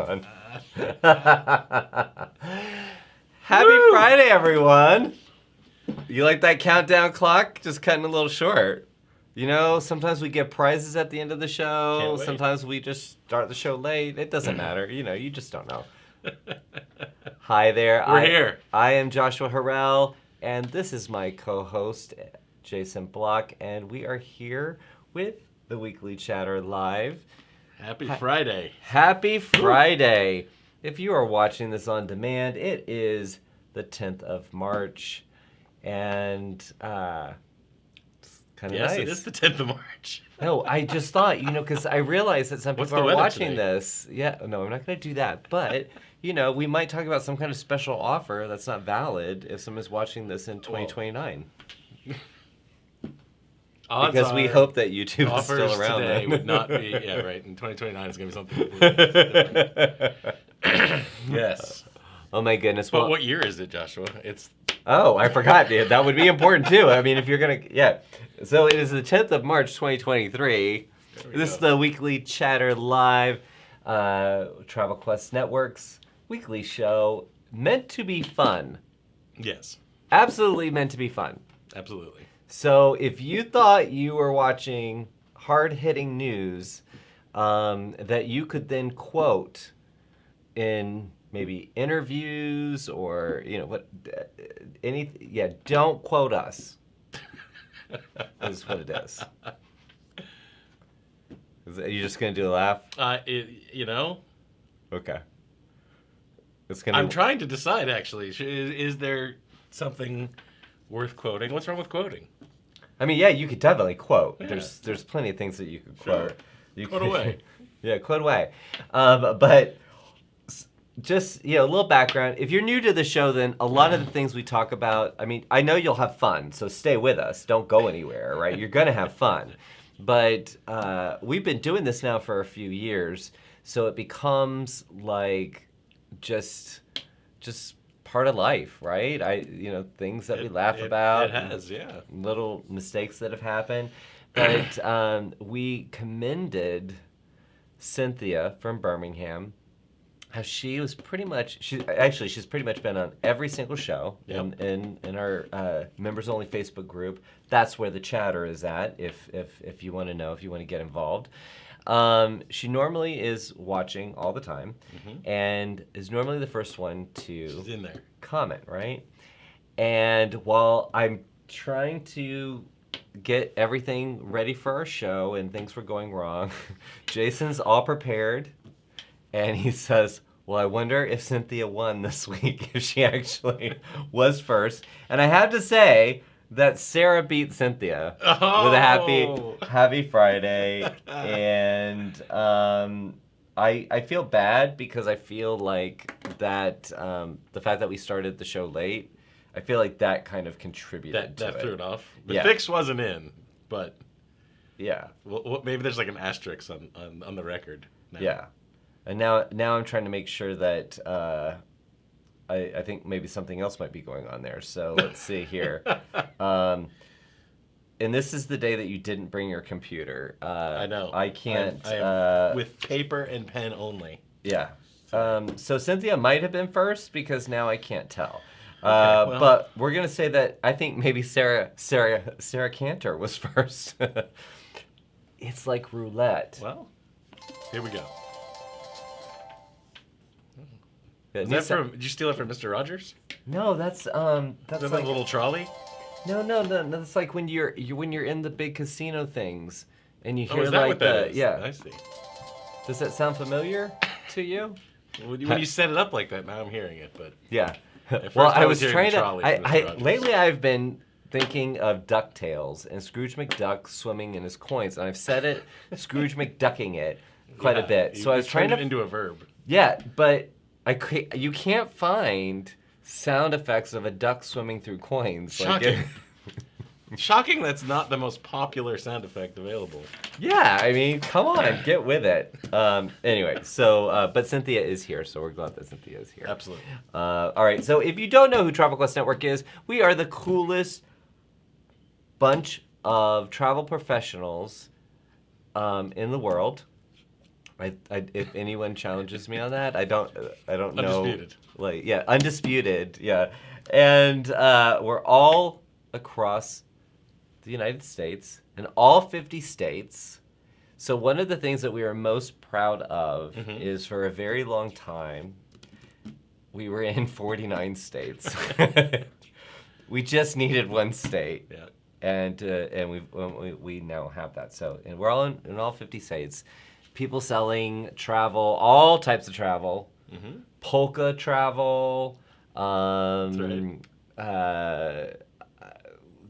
fun. Happy Friday, everyone. You like that countdown clock? Just cutting a little short. You know, sometimes we get prizes at the end of the show. Can't wait. Sometimes we just start the show late. It doesn't matter. You know, you just don't know. Hi there. We're here. I am Joshua Harrell, and this is my co-host, Jason Block, and we are here with the Weekly Chatter Live. Happy Friday. Happy Friday. If you are watching this on demand, it is the 10th of March, and it's kind of Yes, nice. it is the 10th of March. No, I just thought, because I realized that some What's people the are weather watching today? this. Yeah, no, I'm not going to do that. But, we might talk about some kind of special offer that's not valid if someone's watching this in 2029. Odds Because we are hope that YouTube is offers still around today then. would not be, yeah, right. In 2029 is going to be something completely Yes. Oh my goodness. But Well, what year is it, Joshua? It's oh, I forgot. Yeah, that would be important too. I mean, if you're going to, yeah. So it is the 10th of March, 2023. This is the Weekly Chatter Live, Travel Quest Network's weekly show, meant to be fun. Yes, Absolutely meant to be fun. absolutely. So if you thought you were watching hard-hitting news that you could then quote in maybe interviews or don't quote us. Is what it is. Are you just gonna do a laugh? Okay. It's gonna. I'm trying to decide, actually. Is there something worth quoting? What's wrong with quoting? I mean, yeah, you could definitely quote. Yeah. There's plenty of things that you could Sure. quote. You Quote could- away. Yeah, quote away. But just a little background. If you're new to the show, then a lot of the things we talk about. I mean, I know you'll have fun, so stay with us. Don't go anywhere. Right? You're gonna have fun. But we've been doing this now for a few years, so it becomes like just part of life, right? Things that we laugh about. It has, yeah. Little mistakes that have happened. But we commended Cynthia from Birmingham. How she was pretty much, she's pretty much been on every single show Yep. in our members only Facebook group. That's where the chatter is at. If you want to know, if you want to get involved, she normally is watching all the time, and is normally the first one to She's in there. comment, right? And while I'm trying to get everything ready for our show and things were going wrong, Jason's all prepared, and he says, well, I wonder if Cynthia won this week, if she actually was first. And I have to say that Sarah beat Cynthia with a happy Friday. And I feel bad because I feel like that the fact that we started the show late, I feel like that kind of contributed to That it. threw it off. The Yeah. fix wasn't in, but Yeah. maybe there's like an asterisk on the record now. Yeah. And now I'm trying to make sure that I think maybe something else might be going on there. So let's see here. And this is the day that you didn't bring your computer. I know. I can't. I am with paper and pen only. Yeah. So Cynthia might have been first because now I can't tell. well. But we're gonna say that I think maybe Sarah Cantor was first. It's like roulette. Well, here we go. It Is needs that to- from? Did you steal it from Mr. Rogers? No, that's Is that like like a little trolley? No, that's like when you're in the big casino things and you Oh, hear is that like what that is? yeah. I see. Does that sound familiar to you? When you set it up like that, now I'm hearing it. But Yeah. At Well, first I I was was trying hearing the to. trolley from Mr. Rogers. Lately I've been thinking of DuckTales and Scrooge McDuck swimming in his coins, and I've said it Scrooge McDucking it quite a bit. So I was trying turned to it into a verb. Yeah, but you can't find sound effects of a duck swimming through coins. Shocking. Shocking that's not the most popular sound effect available. Yeah, I mean, come on, get with it. Anyway, so, but Cynthia is here, so we're glad that Cynthia is here. Absolutely. All right, so if you don't know who Travel Quest Network is, we are the coolest bunch of travel professionals in the world. If anyone challenges me on that, I don't know. Undisputed. Like, yeah, undisputed, yeah. And we're all across the United States in all 50 states. So one of the things that we are most proud of is for a very long time, we were in 49 states. We just needed one state. Yeah. And we now have that. So, and we're all in all 50 states. People selling travel, all types of travel, polka travel. That's right.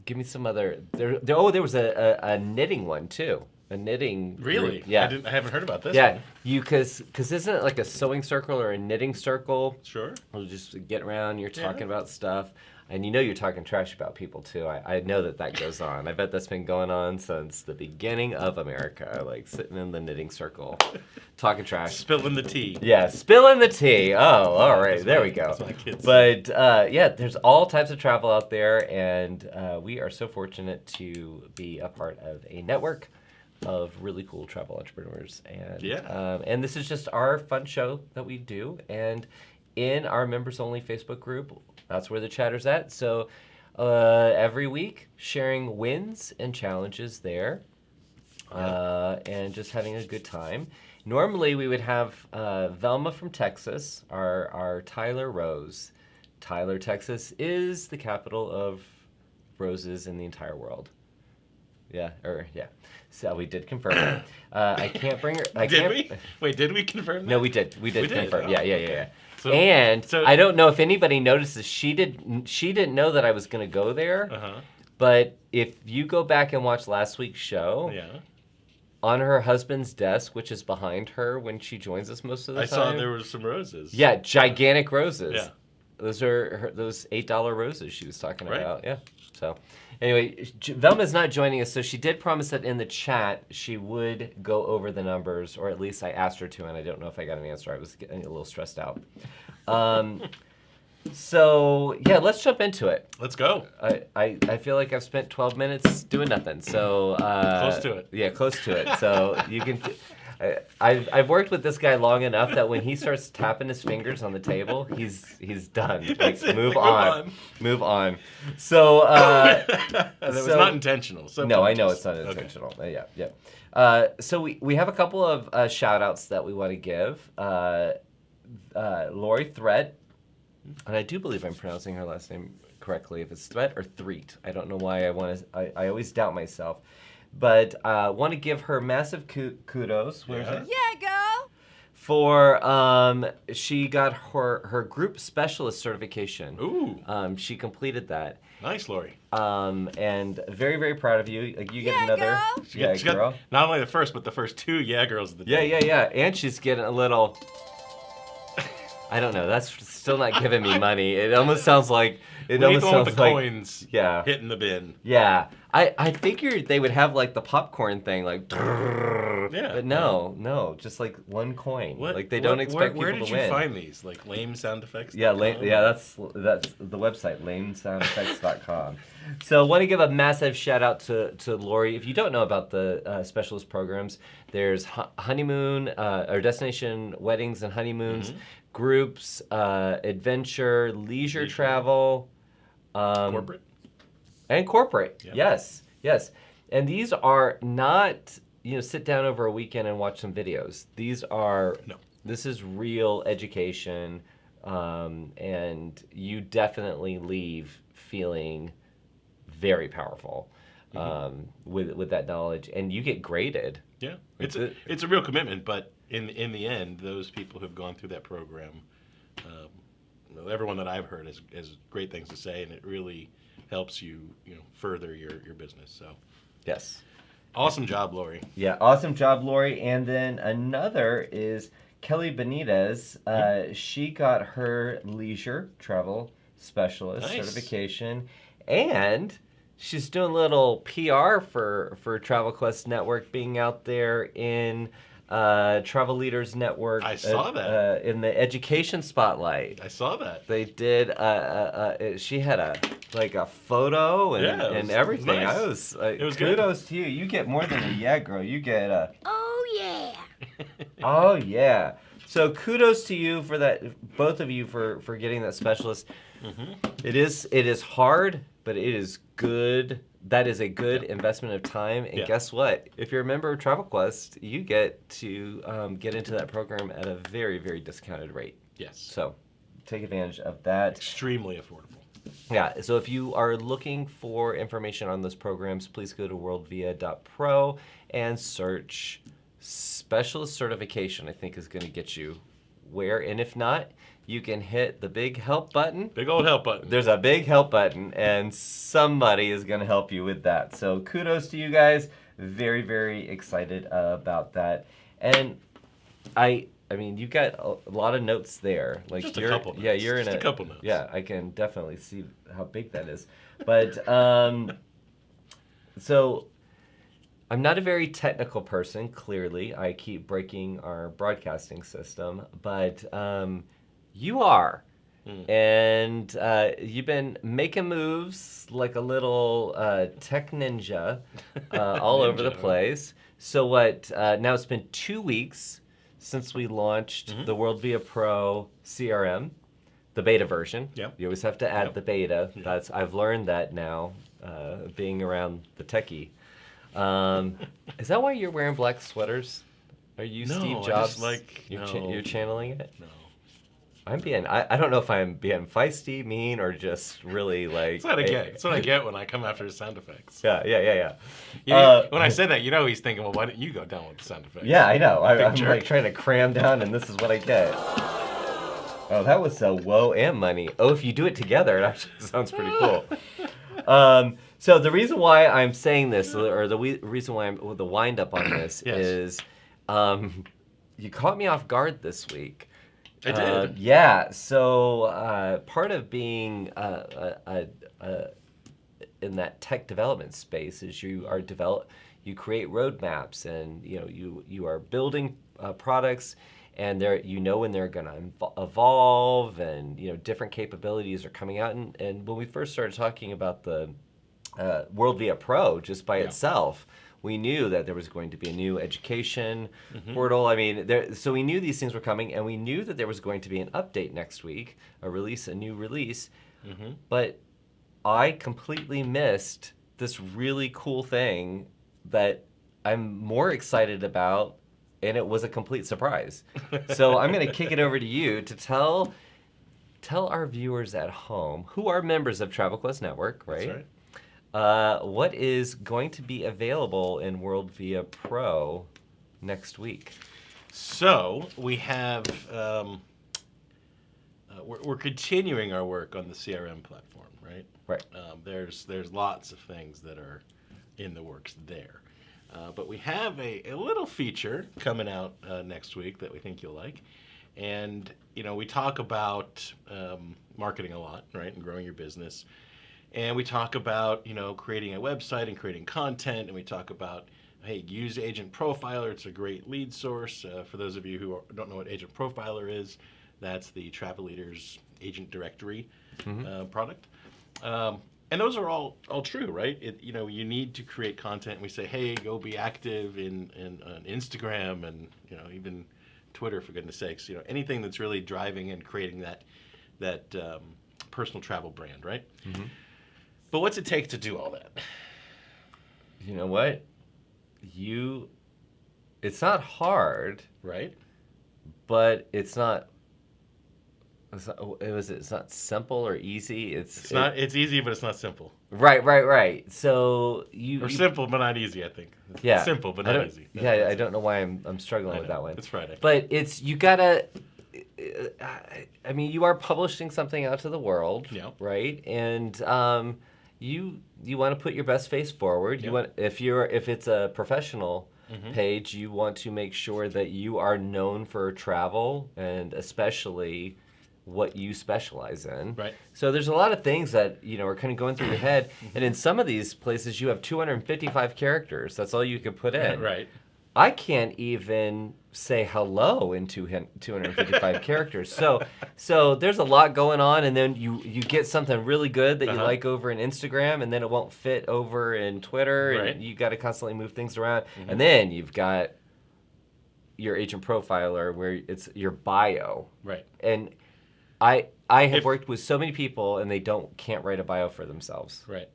Give me some other. There was a knitting one too. A knitting. Really? Group. Yeah. I haven't heard about this Yeah, one. because isn't it like a sewing circle or a knitting circle? Sure. We'll just get around. You're talking about stuff. And you know you're talking trash about people, too. I know that goes on. I bet that's been going on since the beginning of America, like sitting in the knitting circle, talking trash. Spilling the tea. Yeah, spilling the tea. Oh, all right. That's There what- we go. that's what my kids But, yeah, there's all types of travel out there, and we are so fortunate to be a part of a network of really cool travel entrepreneurs. And, and this is just our fun show that we do. And in our members-only Facebook group, that's where the chatter's at. So every week, sharing wins and challenges there, and just having a good time. Normally, we would have Velma from Texas, our Tyler Rose. Tyler, Texas is the capital of roses in the entire world. Yeah. So we did confirm that. I can't bring her. Did we? Wait, did we confirm that? No, we did. We did confirm. Oh. Yeah. So, And so- I don't know if anybody notices. She didn't know that I was going to go there. Uh-huh. But if you go back and watch last week's show, Yeah. on her husband's desk, which is behind her when she joins us most of the I time. saw there were some roses. Yeah, gigantic roses. Yeah. Those are those $8 roses she was talking Right. about. Yeah. So, anyway, Velma's not joining us, so she did promise that in the chat she would go over the numbers, or at least I asked her to, and I don't know if I got an answer. I was getting a little stressed out. So yeah, let's jump into it. Let's go. I feel like I've spent 12 minutes doing nothing. So Close to it. Yeah, close to it. So you can. I've worked with this guy long enough that when he starts tapping his fingers on the table, he's done. Like, That's it. move Like, on, move on. So That was so- not intentional. So no, I know it's not Okay. intentional. Yeah. So we have a couple of shout outs that we want to give. Lori Threat, and I do believe I'm pronouncing her last name correctly. If it's Threat or Threat, I don't know why I always doubt myself. But want to give her massive kudos. Where's Yeah. it? Yeah, girl. For she got her group specialist certification. Ooh, She completed that. nice, Lori. And very, very proud of you. Like, you get Yeah, another. girl. She Yeah, got girl. not only the first, but the first two Yeah Girls of the day. Yeah. And she's getting a little. I don't know. That's still not giving me money. It almost sounds like. It We need almost the one with sounds the like. coins Yeah. hitting the bin. Yeah. I figured they would have like the popcorn thing, like. Yeah. But no, just like one coin. What? Like they don't expect where people did to win. you find these? Like lame sound effects? Yeah, that's the website, lamesoundeffects.com. So I want to give a massive shout out to Lori. If you don't know about the specialist programs, there's honeymoon or destination weddings and honeymoons, groups, adventure, leisure travel, Corporate? and corporate. Yeah. Yes. And these are not, sit down over a weekend and watch some videos. These are, No. this is real education, and you definitely leave feeling very powerful with that knowledge, and you get graded. Yeah. That's It's a real commitment, but in the end, those people who have gone through that program, everyone that I've heard has great things to say, and it really helps you further your business. So Yes. awesome job, Lori. Yeah, awesome job, Lori. And then another is Kelly Benitez. She got her leisure travel specialist Nice. certification, and she's doing a little PR for Travel Quest Network, being out there in Travel Leaders Network. I saw that. In the education spotlight. I saw that. They did. She had a photo and, Yeah, and everything. nice. I was. It was good. Kudos to you. You get more than a yeah, girl. You get a. Oh yeah. Oh yeah. So kudos to you for that. Both of you for getting that specialist. Mm-hmm. It is hard, but it is good. That is a good investment of time. And Yeah. guess what? If you're a member of Travel Quest, you get to get into that program at a very, very discounted rate. Yes. So take advantage of that. Extremely affordable. Yeah, so if you are looking for information on those programs, please go to worldvia.pro and search specialist certification. I think is going to get you where. And if not, you can hit the big help button. Big old help button. There's a big help button, and somebody is going to help you with that. So kudos to you guys. Very, very excited about that. And I mean, you've got a lot of notes there. Like Just a you're, couple yeah, notes. you're in Just a couple notes. Yeah, I can definitely see how big that is. But so I'm not a very technical person. Clearly, I keep breaking our broadcasting system, but you are. And you've been making moves like a little tech ninja all over the Ninja. place. So what? Now it's been 2 weeks since we launched the WorldVia Pro CRM, the beta version. Yep. You always have to add Yep. the beta. Yeah. I've learned that now, being around the techie. Is that why you're wearing black sweaters? Are you No, Steve I Jobs? just like- no. You're channeling it? No. I don't know if I'm being feisty, mean, or just really like. That's what I get. That's what I get when I come after the sound effects. Yeah. You know, when I said that, you know he's thinking, well, why don't you go down with the sound effects? Yeah, I know. I'm jerk. like trying to cram down, and this is what I get. Oh, that was so woe and money. Oh, if you do it together, it actually sounds pretty cool. So the reason why I'm saying this, or reason why I'm the wind up on this, Yes. is you caught me off guard this week. I did. Yeah. So part of being in that tech development space is you create roadmaps, and you are building products, and when they're going to evolve, and different capabilities are coming out. And when we first started talking about the WorldVia Pro just by Yeah. itself, we knew that there was going to be a new education portal. I mean, so we knew these things were coming, and we knew that there was going to be an update next week, a new release. But I completely missed this really cool thing that I'm more excited about, and it was a complete surprise. So I'm going to kick it over to you to tell our viewers at home, who are members of Travel Quest Network, right? That's right. What is going to be available in WorldVia Pro next week? So we have we're continuing our work on the CRM platform, right? Right. There's lots of things that are in the works there, but we have a little feature coming out next week that we think you'll like, and we talk about marketing a lot, right, and growing your business. And we talk about, creating a website and creating content, and we talk about, hey, use Agent Profiler. It's a great lead source. For those of you who don't know what Agent Profiler is, that's the Travel Leaders Agent Directory product. And those are all true, right? You need to create content. And we say, hey, go be active in on Instagram and even Twitter, for goodness sakes. Anything that's really driving and creating that personal travel brand, right? But what's it take to do all that? You know what? It's not hard, Right? but it's not simple or easy. It's not. It's easy, but it's not simple. Right. So Or simple, but not easy. I think. Yeah. Simple, but I not don't- easy. Yeah, I don't know why I'm struggling with that one. It's Friday. But you gotta. I mean, you are publishing something out to the world, Yeah. right? And you want to put your best face forward. You Yeah. want if it's a professional page, you want to make sure that you are known for travel, and especially what you specialize in. Right. So there's a lot of things that are kind of going through your head, and in some of these places you have 255 characters. That's all you can put in. Right. I can't even say hello in 255 characters. So there's a lot going on, and then you get something really good that you like over in Instagram, and then it won't fit over in Twitter, Right. and you got to constantly move things around. And then you've got your agent profiler where it's your bio. Right. And I have worked with so many people, and they can't write a bio for themselves. Right.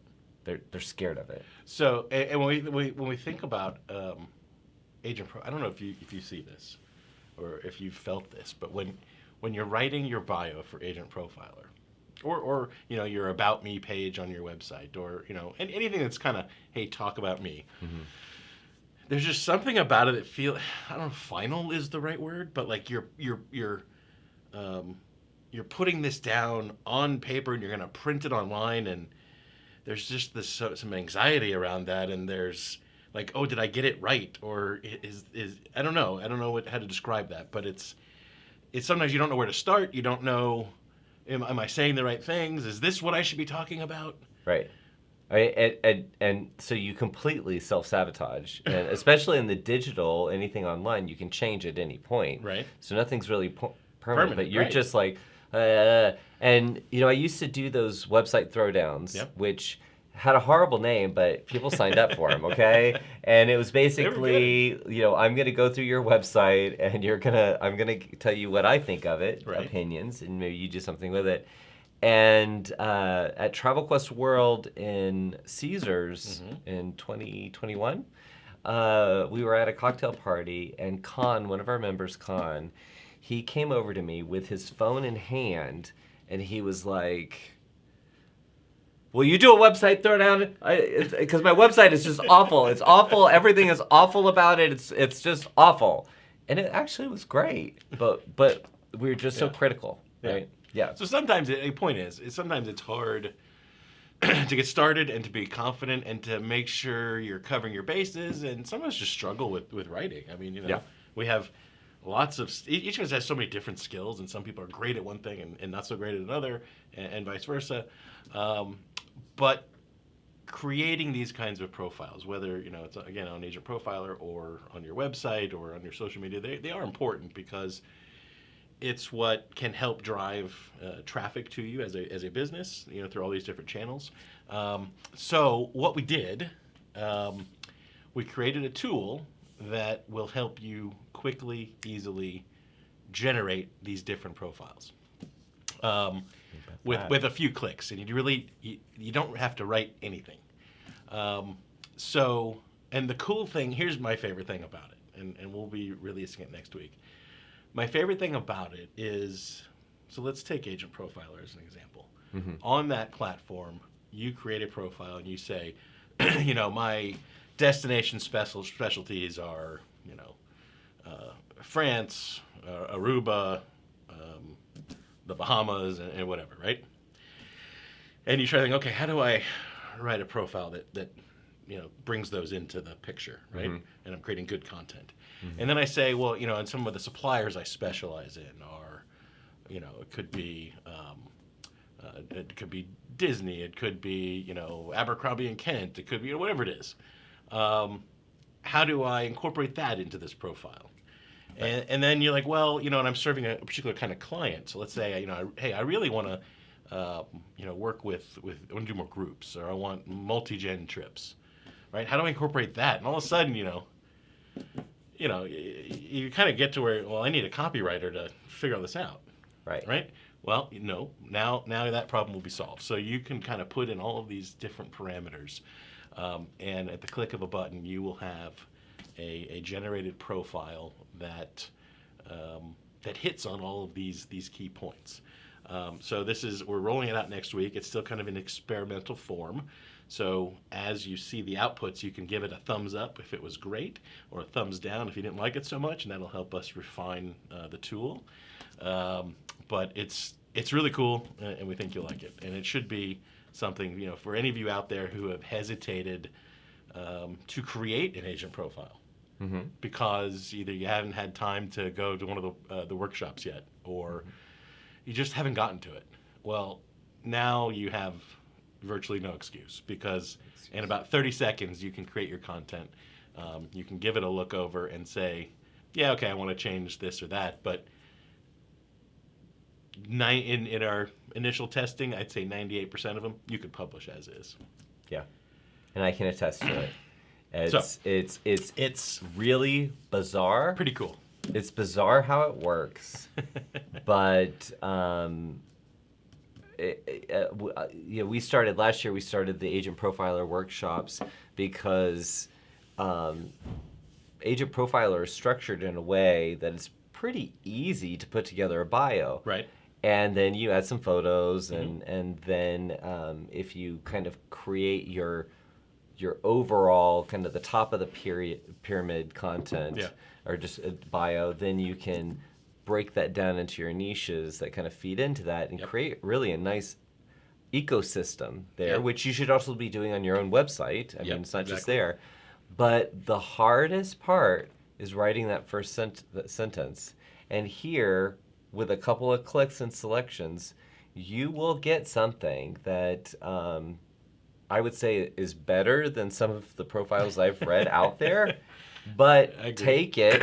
They're scared of it. So, and when we think about agent pro, I don't know if you see this or if you've felt this, but when you're writing your bio for Agent Profiler, or your About Me page on your website, or anything that's kind of, hey, talk about me. There's just something about it that I don't know if final is the right word, but like you're putting this down on paper and you're going to print it online, and there's just some anxiety around that, and there's like, oh, did I get it right, or is I don't know how to describe that, but it's sometimes you don't know where to start. You don't know, am I saying the right things? Is this what I should be talking about? Right. And so you completely self-sabotage, and especially in the digital, anything online, you can change at any point. Right. So nothing's really permanent, but you're right. just like, and I used to do those website throwdowns, Yep. which had a horrible name, but people signed up for them, okay? And it was basically, I'm going to go through your website, and I'm going to tell you what I think of it, Right. opinions, and maybe you do something with it. And at Travel Quest World in Caesars in 2021, we were at a cocktail party, and Con, one of our members, Con, he came over to me with his phone in hand, and he was like, will you do a website throwdown? Because my website is just awful. It's awful. Everything is awful about it. It's just awful. And it actually was great, but we were just so critical, right? Yeah. So sometimes the point is sometimes it's hard to get started and to be confident and to make sure you're covering your bases, and some of us just struggle with writing. I mean, we have lots of, each of us has so many different skills, and some people are great at one thing and not so great at another, and vice versa. But creating these kinds of profiles, whether it's again on Agent Profiler or on your website or on your social media, they are important because it's what can help drive traffic to you as a business, through all these different channels. So what we did, we created a tool that will help you quickly, easily generate these different profiles. With a few clicks, and you don't have to write anything. And the cool thing, here's my favorite thing about it, and we'll be releasing it next week. My favorite thing about it is, so let's take Agent Profiler as an example. On that platform, you create a profile and you say, my destination specialties are, France, Aruba, the Bahamas, and whatever, right? And you try to think, okay, how do I write a profile that brings those into the picture, right? And I'm creating good content. And then I say, well, and some of the suppliers I specialize in are, it could be Disney, it could be, Abercrombie and Kent, it could be whatever it is. How do I incorporate that into this profile? And then you're like, well, and I'm serving a particular kind of client. So let's say, hey, I really want to, work with, I want to do more groups, or I want multi-gen trips, right? How do I incorporate that? And all of a sudden, you kind of get to where, well, I need a copywriter to figure all this out, right? Well, now that problem will be solved. So you can kind of put in all of these different parameters, and at the click of a button, you will have a generated profile that hits on all of these key points. So we're rolling it out next week. It's still kind of in experimental form. So as you see the outputs, you can give it a thumbs up if it was great, or a thumbs down if you didn't like it so much, and that'll help us refine the tool. But it's really cool, and we think you'll like it. And it should be something, for any of you out there who have hesitated to create an agent profile. Because either you haven't had time to go to one of the workshops yet, or you just haven't gotten to it. Well, now you have virtually no excuse, because in about 30 seconds you can create your content You can give it a look over and say, yeah, okay, I want to change this or that. But in our initial testing, I'd say 98% of them you could publish as is. Yeah, and I can attest to it. So- It's really bizarre. Pretty cool. It's bizarre how it works, but we started last year. We started the agent profiler workshops because agent profiler is structured in a way that it's pretty easy to put together a bio. Right. And then you add some photos, and then if you kind of create your overall kind of the top of the pyramid content, Yeah. or just a bio, then you can break that down into your niches that kind of feed into that and Yep. create really a nice ecosystem there, Yeah. which you should also be doing on your own website. I Yep, mean, it's not just exactly. there. But the hardest part is writing that first that sentence. And here, with a couple of clicks and selections, you will get something that I would say is better than some of the profiles I've read out there. But I agree. take it,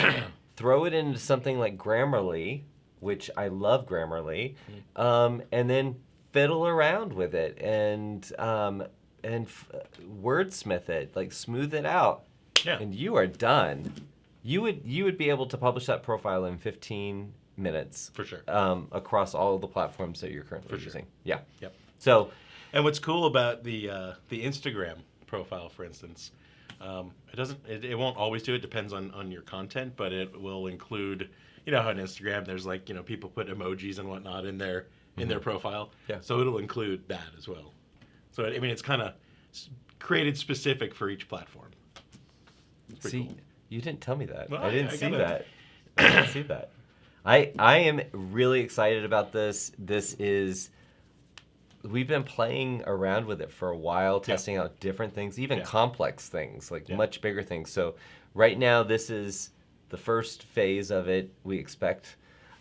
throw it into something like Grammarly, which I love Grammarly, and then fiddle around with it and wordsmith it, like smooth it out, Yeah. and you are done. You would be able to publish that profile in 15 minutes For sure. across all of the platforms that you're currently For sure. using. Yeah. Yep. So And what's cool about the Instagram profile, for instance, it won't always do it. Depends on your content, but it will include, how on Instagram there's like people put emojis and whatnot in their profile. Yeah. So it'll include that as well. So I mean it's kind of created specific for each platform. It's pretty see, cool. you didn't tell me that. Well, I didn't I see gotta- that. I didn't see that. I am really excited about this. We've been playing around with it for a while, testing out different things, even Yeah. complex things, like Yeah. much bigger things. So right now, this is the first phase of it. We expect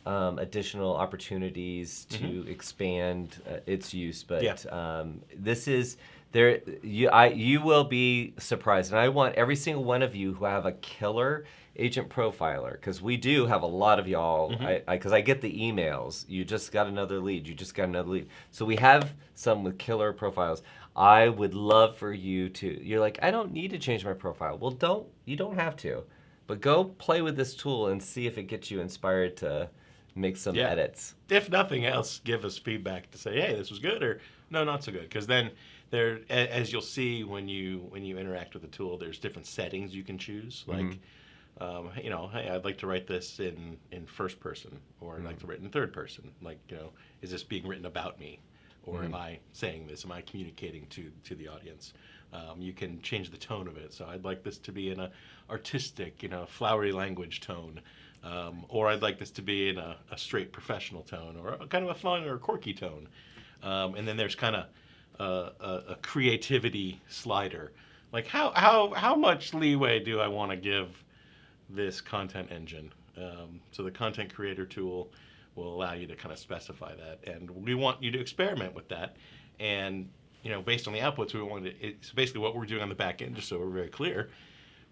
additional opportunities to expand its use, but Yeah. this is there. You will be surprised, and I want every single one of you who have a killer agent profiler, because we do have a lot of y'all, because I get the emails, you just got another lead, so we have some with killer profiles. I would love for you to, you're like, I don't need to change my profile. Well, you don't have to, but go play with this tool and see if it gets you inspired to make some Yeah. edits. If nothing else, give us feedback to say, hey, this was good, or no, not so good. Because then as you'll see when you interact with the tool, there's different settings you can choose. Like, hey, I'd like to write this in first person, or I'd like to write in third person. Like, is this being written about me, or am I saying this? Am I communicating to the audience? You can change the tone of it. So I'd like this to be in a artistic, flowery language tone. Or I'd like this to be in a straight professional tone, or a kind of a fun or quirky tone. And then there's kind of a creativity slider. Like how much leeway do I want to give this content engine? So the content creator tool will allow you to kind of specify that, and we want you to experiment with that. And based on the outputs, we want to. It's basically what we're doing on the back end, just so we're very clear.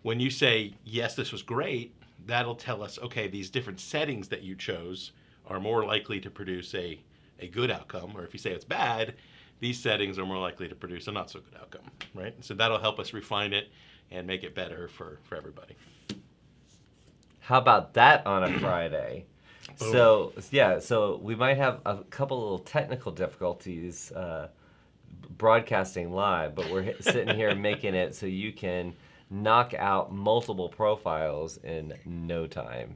When you say yes, this was great, that'll tell us, okay, these different settings that you chose are more likely to produce a good outcome, or if you say it's bad, these settings are more likely to produce a not so good outcome, right? So that'll help us refine it and make it better for everybody. How about that on a Friday? Boom. So we might have a couple little technical difficulties broadcasting live, but we're sitting here making it so you can knock out multiple profiles in no time.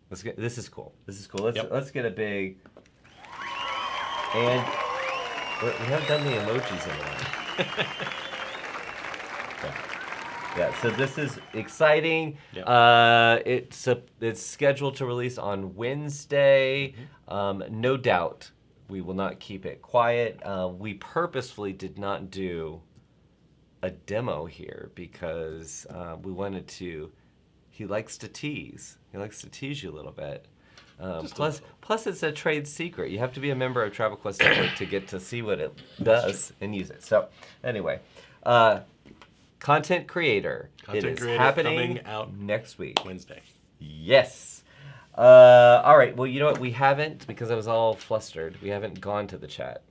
This is cool. Yep. Let's get a big, and we haven't done the emojis in a while. Yeah, so this is exciting. Yep. It's scheduled to release on Wednesday. No doubt we will not keep it quiet. We purposefully did not do a demo here because we wanted to. He likes to tease. He likes to tease you a little bit. Plus, it's a trade secret. You have to be a member of Travel Quest Network to get to see what it does and use it. So, anyway, Content creator. Content it is creator happening coming out next week. Wednesday. Yes. All right. Well, you know what? We haven't, because I was all flustered. We haven't gone to the chat.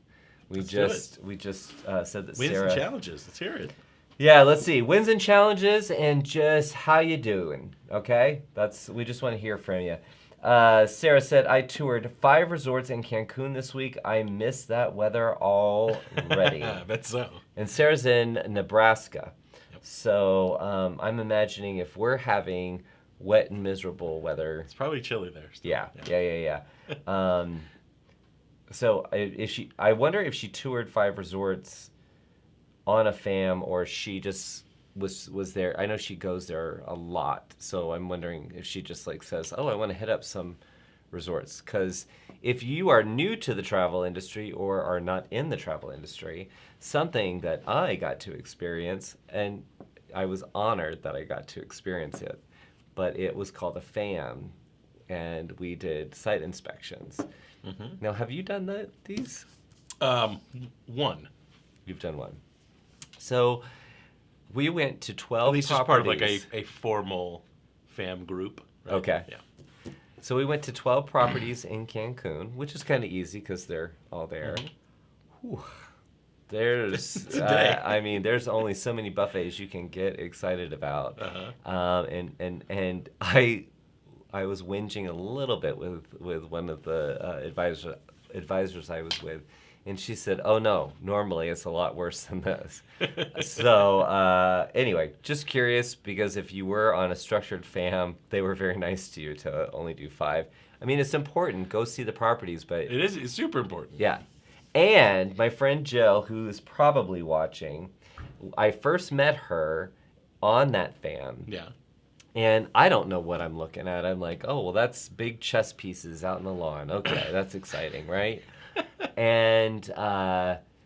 We just said that Wins Sarah. and challenges. Let's hear it. Yeah. Let's see. Wins and challenges, and just how you doing. Okay. We just want to hear from you. Sarah said, I toured 5 resorts in Cancun this week. I miss that weather already. I bet so. And Sarah's in Nebraska. Yep. So I'm imagining if we're having wet and miserable weather. It's probably chilly there. Still. Yeah. So I wonder if she toured 5 resorts on a fam, or she just was there. I know she goes there a lot, so I'm wondering if she just like says, "Oh, I want to hit up some resorts." Because if you are new to the travel industry or are not in the travel industry, something that I got to experience, and I was honored that I got to experience it, but it was called a fam, and we did site inspections. Mm-hmm. Now, have you done these? One. You've done one. So we went to 12 At least properties. as part of like a formal fam group. Right? Okay. Yeah. So we went to 12 properties in Cancun, which is kind of easy because they're all there. Mm-hmm. Whew. There's, there's only so many buffets you can get excited about. Uh-huh. And I was whinging a little bit with one of the advisors I was with, and she said, "Oh no, normally it's a lot worse than this." So anyway, just curious, because if you were on a structured fam, they were very nice to you to only do 5. I mean, it's important. Go see the properties, but it's super important. Yeah. And my friend Jill, who is probably watching, I first met her on that fam. Yeah. And I don't know what I'm looking at. I'm like, oh, well, that's big chess pieces out in the lawn. Okay, that's exciting, right? And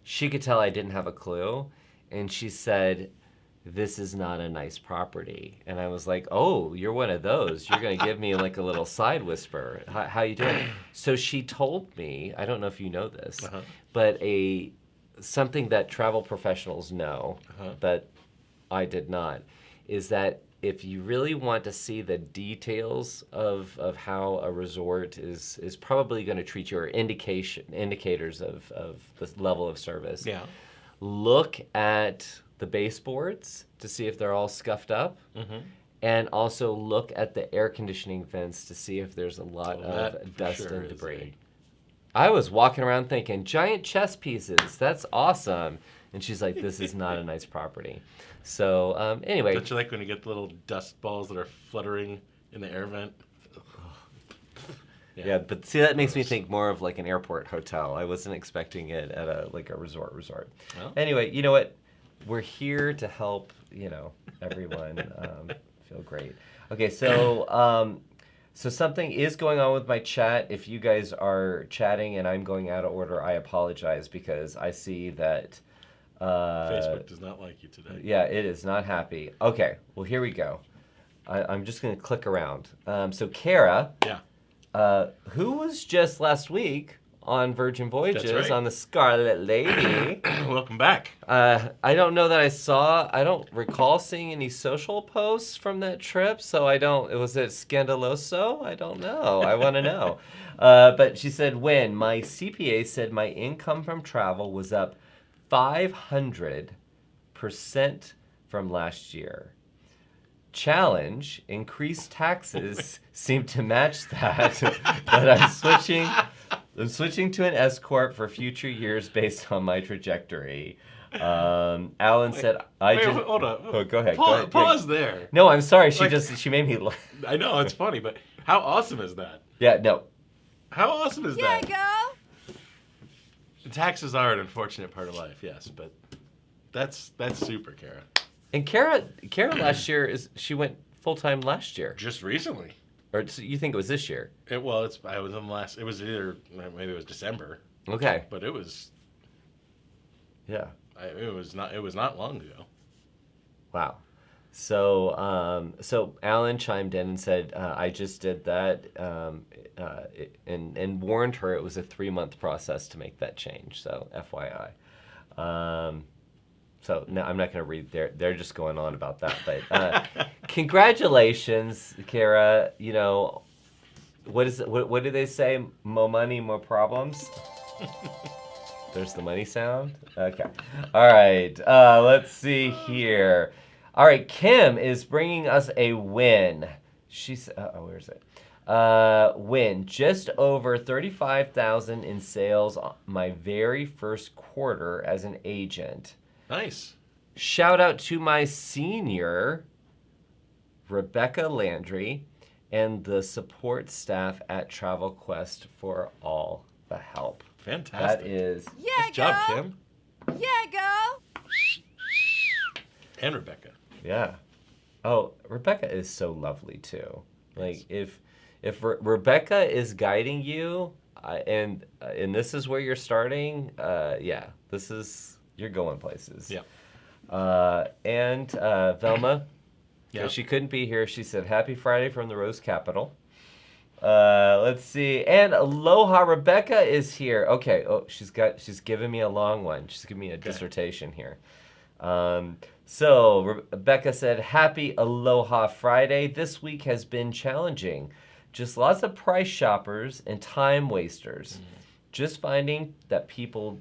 she could tell I didn't have a clue. And she said, "This is not a nice property." And I was like, oh, you're one of those. You're going to give me like a little side whisper. How you doing? So she told me, I don't know if you know this, but something that travel professionals know, but I did not, is that if you really want to see the details of how a resort is probably going to treat you, or indicators of the level of service, look at the baseboards to see if they're all scuffed up, and also look at the air conditioning vents to see if there's a lot of dust and debris. I was walking around thinking, giant chess pieces, that's awesome. And she's like, this is not a nice property. So anyway. Don't you like when you get the little dust balls that are fluttering in the air vent? Yeah, but see, that makes me think more of like an airport hotel. I wasn't expecting it at a resort. Well. Anyway, you know what? We're here to help, everyone feel great. Okay, so something is going on with my chat. If you guys are chatting and I'm going out of order, I apologize, because I see that Facebook does not like you today. Yeah, it is not happy. Okay, well, here we go. I'm just going to click around. So Kara, who was just last week on Virgin Voyages on the Scarlet Lady. Welcome back. I don't know that I don't recall seeing any social posts from that trip, so was it scandaloso? I don't know. I want to know. But she said, when my CPA said my income from travel was up 500% from last year. Challenge, increased taxes seem to match that, but I'm switching to an S corp for future years based on my trajectory. Alan said, hold on. Oh, go ahead. Pause there. No, I'm sorry. She made me laugh. I know, it's funny, but how awesome is that? Yeah, no. How awesome is that? There you go. Taxes are an unfortunate part of life, yes, but that's super, Kara. And Kara last year she went full time last year. Just recently. Or you think it was this year? It was either maybe it was December. Okay. But it was. Yeah. It was not long ago. Wow. So Alan chimed in and said, I just did that, and warned her it was a 3-month process to make that change. So FYI. So no, I'm not going to read. They're just going on about that. But congratulations, Kara. You know, what do they say? More money, more problems. There's the money sound. Okay. All right. Let's see here. All right. Kim is bringing us a win. She's. Where is it? Win just over 35,000 in sales my very first quarter as an agent. Nice. Shout out to my senior, Rebecca Landry, and the support staff at Travel Quest for all the help. Fantastic. That is. Yeah, Nice job, Kim. Yeah, girl. And Rebecca. Yeah. Oh, Rebecca is so lovely too. Like if Rebecca is guiding you, and this is where you're starting, yeah, you're going places. Yeah. And Velma, Yeah. she couldn't be here. She said, "Happy Friday from the Rose Capital." Let's see. And Aloha Rebecca is here. Okay. Oh, she's giving me a long one. She's giving me a dissertation here. So Rebecca said, "Happy Aloha Friday. This week has been challenging. Just lots of price shoppers and time wasters. Just finding that people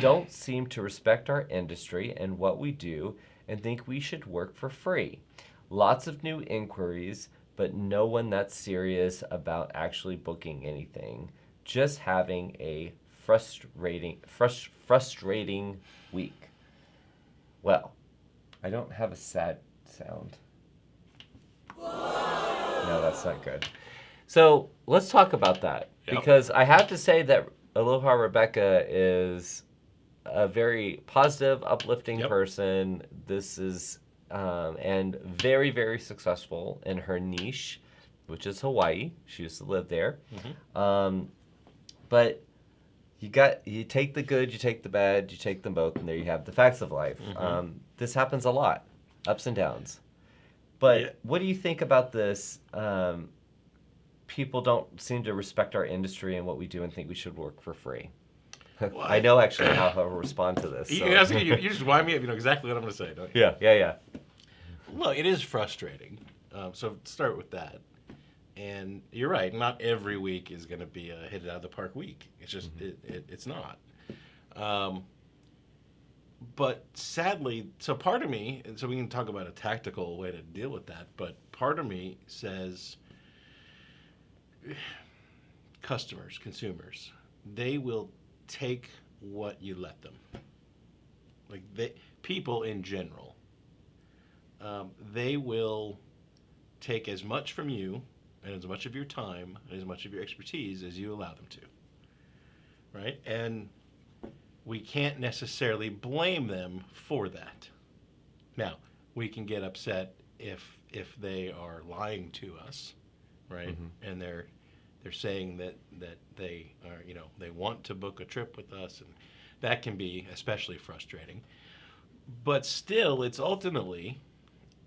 don't seem to respect our industry and what we do and think we should work for free. Lots of new inquiries, but no one that's serious about actually booking anything. Just having a frustrating week." Well, I don't have a sad sound. No, that's not good. So let's talk about that. Yep. Because I have to say that Aloha Rebecca is a very positive, uplifting Yep. person. This is, and very, very successful in her niche, which is Hawaii. She used to live there. But you take the good, you take the bad, you take them both, and there you have the facts of life. This happens a lot, ups and downs. But Yeah. what do you think about this? People don't seem to respect our industry and what we do and think we should work for free. Well, I know actually how I'll respond to this. So. You just wind me up. You know exactly what I'm going to say, don't you? Yeah. Look, it is frustrating. So start with that. And you're right. Not every week is going to be a hit it out of the park week. It's just it's not. But sadly, so part of me, and so we can talk about a tactical way to deal with that. But part of me says, customers, consumers, they will take what you let them. Like people in general, they will take as much from you and as much of your time and as much of your expertise as you allow them to. Right? And we can't necessarily blame them for that. Now, we can get upset if they are lying to us, right? And they're saying that they are, they want to book a trip with us, and that can be especially frustrating. But still, it's ultimately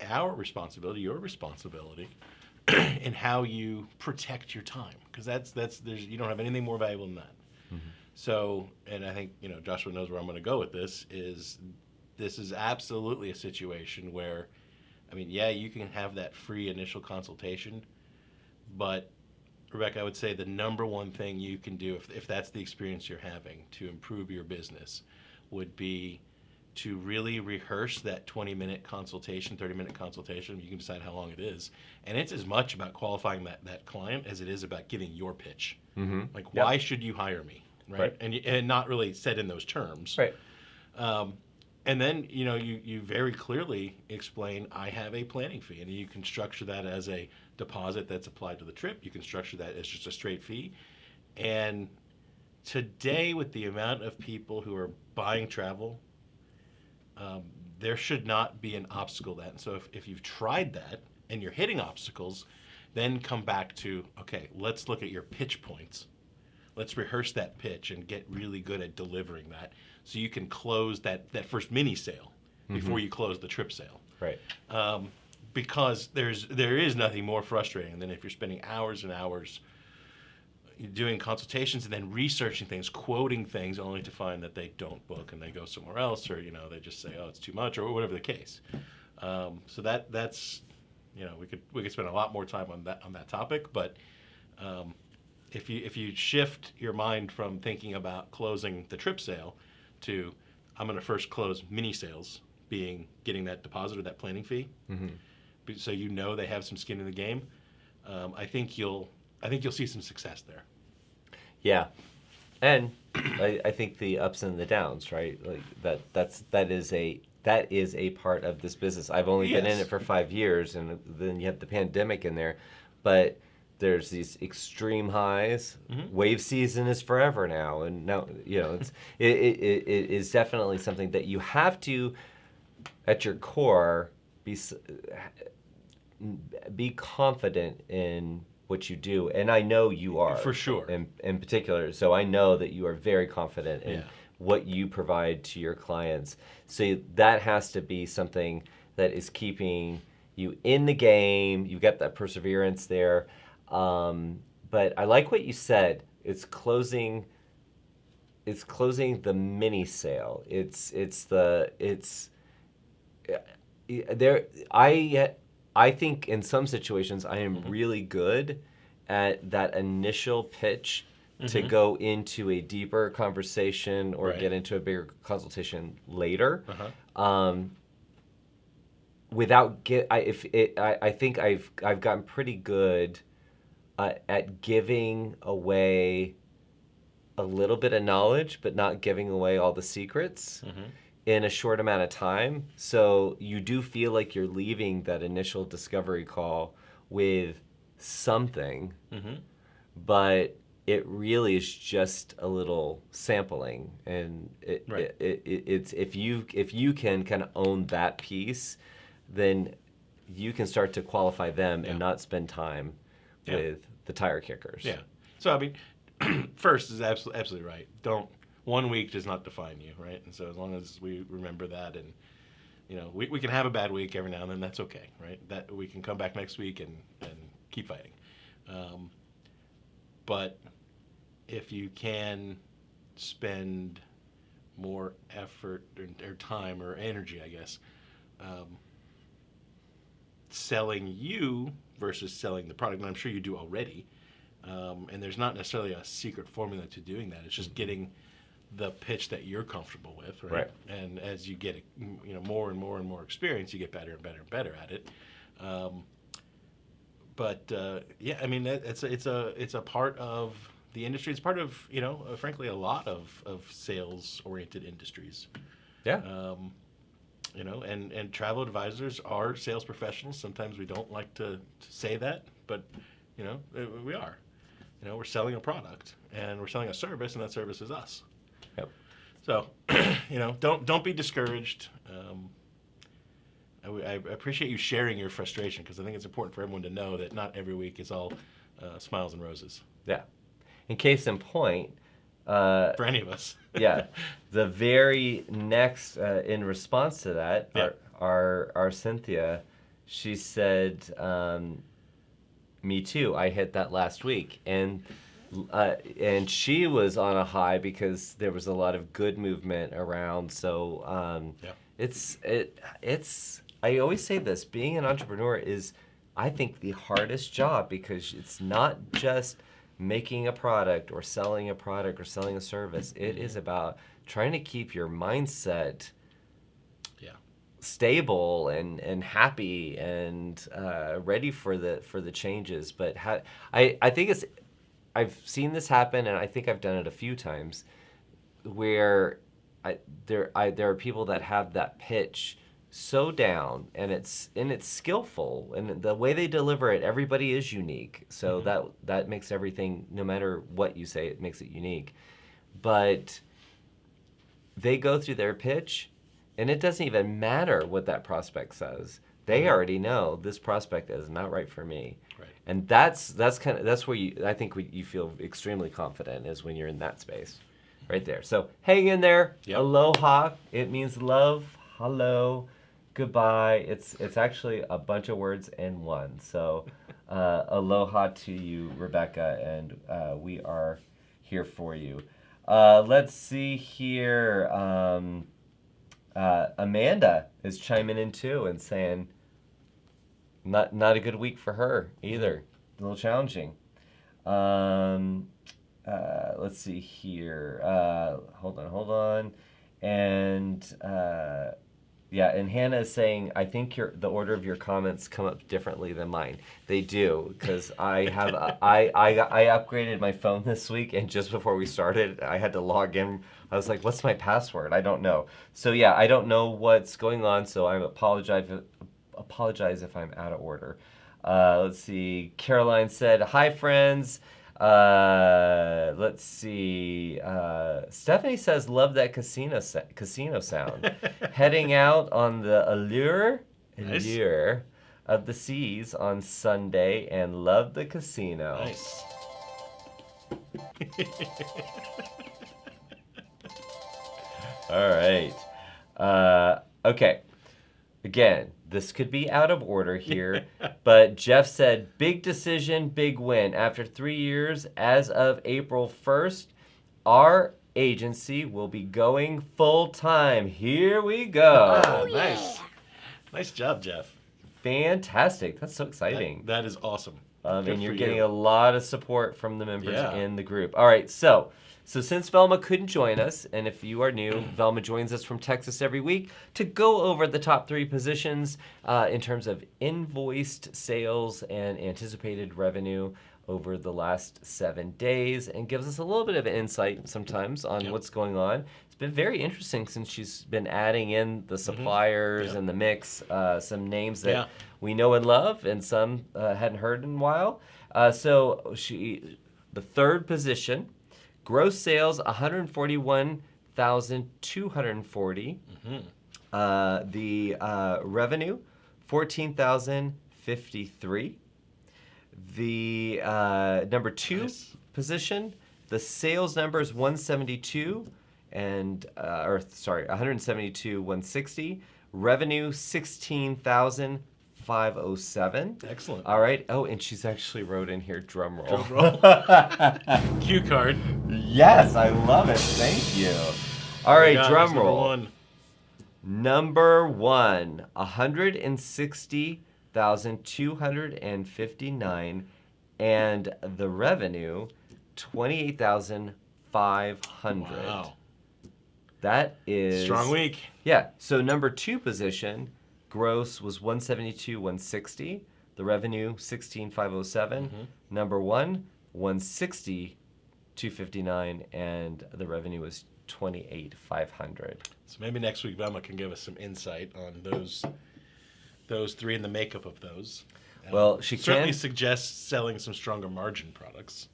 our responsibility, your responsibility, in how you protect your time, because you don't have anything more valuable than that. So, and I think Joshua knows where I'm going to go with this. This is absolutely a situation where, you can have that free initial consultation, but Rebecca, I would say the number one thing you can do if that's the experience you're having to improve your business would be to really rehearse that 20-minute consultation, 30-minute consultation. You can decide how long it is. And it's as much about qualifying that client as it is about giving your pitch. Like, why should you hire me? Right? And not really said in those terms. Right. And then, you very clearly explain, I have a planning fee. And you can structure that as a deposit that's applied to the trip. You can structure that as just a straight fee. And today, with the amount of people who are buying travel, there should not be an obstacle to that. And so if you've tried that and you're hitting obstacles, then come back to, okay, let's look at your pitch points. Let's rehearse that pitch and get really good at delivering that so you can close that first mini sale before you close the trip sale. Right. Because there is nothing more frustrating than if you're spending hours and hours doing consultations and then researching things, quoting things, only to find that they don't book and they go somewhere else, or they just say, oh, it's too much, or whatever the case. So that's we could spend a lot more time on that topic, but if you shift your mind from thinking about closing the trip sale to I'm going to first close mini sales, being getting that deposit or that planning fee, so they have some skin in the game. I think you'll see some success there. Yeah, and I think the ups and the downs, right? Like that is a part of this business. I've only been in it for 5 years, and then you have the pandemic in there, but there's these extreme highs. Wave season is forever now, and now it is definitely something that you have to, at your core, be confident in what you do, and I know you are for sure. In particular, so I know that you are very confident in what you provide to your clients. So that has to be something that is keeping you in the game. You've got that perseverance there. But I like what you said. It's closing the mini sale. I think in some situations I am really good at that initial pitch to go into a deeper conversation or get into a bigger consultation later. I think I've gotten pretty good at giving away a little bit of knowledge, but not giving away all the secrets in a short amount of time. So you do feel like you're leaving that initial discovery call with something, but it really is just a little sampling. And it's if you can kind of own that piece, then you can start to qualify them and not spend time with the tire kickers. Yeah. So I mean, first is absolutely right. One week does not define you, right? And so as long as we remember that, and we can have a bad week every now and then, that's okay, right? That we can come back next week and keep fighting. But if you can spend more effort or time or energy, I guess, selling you versus selling the product, and I'm sure you do already, and there's not necessarily a secret formula to doing that. It's just getting the pitch that you're comfortable with, right? And as you get more and more and more experience, you get better and better and better at it. I mean, it's a part of the industry. It's part of frankly a lot of sales oriented industries. Yeah. And travel advisors are sales professionals. Sometimes we don't like to say that, but we are. We're selling a product and we're selling a service, and that service is us. Yep. So, don't be discouraged. I appreciate you sharing your frustration, because I think it's important for everyone to know that not every week is all smiles and roses. Yeah. In case in point, for any of us. Yeah. The very next, in response to that, our Cynthia, she said, me too. I hit that last week. And she was on a high because there was a lot of good movement around. So I always say this, being an entrepreneur is, I think, the hardest job, because it's not just making a product or selling a product or selling a service. It is about trying to keep your mindset stable and happy and ready for the changes. But I think I've seen this happen, and I think I've done it a few times, where there are people that have that pitch so down, and it's skillful, and the way they deliver it, everybody is unique. So that makes everything, no matter what you say, it makes it unique. But they go through their pitch, and it doesn't even matter what that prospect says. They already know this prospect is not right for me. Right. And that's where I think you feel extremely confident, is when you're in that space, right there. So hang in there. Yep. Aloha. It means love. Hello. goodbye. It's actually a bunch of words in one. So aloha to you, Rebecca, and we are here for you. Let's see here. Amanda is chiming in too and saying not a good week for her either. A little challenging. Let's see here. Hold on. And and Hannah is saying, I think the order of your comments come up differently than mine. They do, because I have I upgraded my phone this week, and just before we started, I had to log in. I was like, what's my password? I don't know. So yeah, I don't know what's going on. So I apologize if I'm out of order. Let's see. Caroline said, "Hi friends." Let's see. Stephanie says, "Love that casino sound." Heading out on the allure of the seas on Sunday, and love the casino. Nice. All right. Okay. Again, this could be out of order here, but Jeff said, big decision, big win. After 3 years, as of April 1st, our agency will be going full time. Here we go. Ah, nice. Nice job, Jeff. Fantastic. That's so exciting. That is awesome. And you're for getting you. a lot of support from the members Yeah. in the group. All right, so since Velma couldn't join us, and if you are new, Velma joins us from Texas every week to go over the top 3 positions in terms of invoiced sales and anticipated revenue over the last 7 days, and gives us a little bit of insight sometimes on what's going on. It's been very interesting since she's been adding in the suppliers and the mix, some names that we know and love, and some hadn't heard in a while. So the third position, gross sales 141,240. The revenue 14,053. The number 2 position, the sales number is 172 and 160. Revenue 16,507. Excellent. All right. Oh, and she's actually wrote in here drum roll. Drum roll. Cue card. Yes, I love it. Thank you. All right, drum roll. Number one. Number 1, 160,259, and the revenue 28,500. Wow. That is Strong week. Yeah. So number 2 position, gross was 172, 160. The revenue 16,507. Number 1, 160, 259, and the revenue was 28,500. So maybe next week Velma can give us some insight on those 3 and the makeup of those. Well, she certainly can suggests selling some stronger margin products.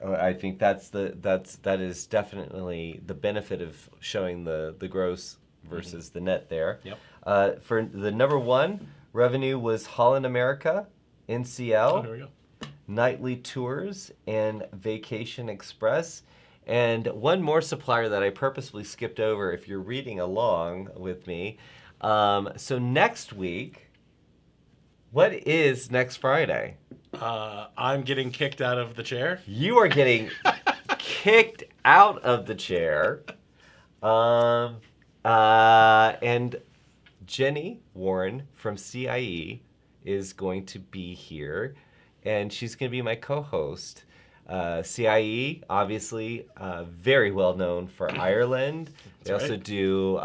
I think that is definitely the benefit of showing the gross versus the net there. Yep. For the number 1, revenue was Holland America, NCL, Oh, there we go. Nightly Tours, and Vacation Express. And one more supplier that I purposefully skipped over if you're reading along with me. So next week, what is next Friday? I'm getting kicked out of the chair. You are getting kicked out of the chair. And Jenny Warren from CIE is going to be here, and she's going to be my co-host. CIE, obviously, very well known for Ireland. They also do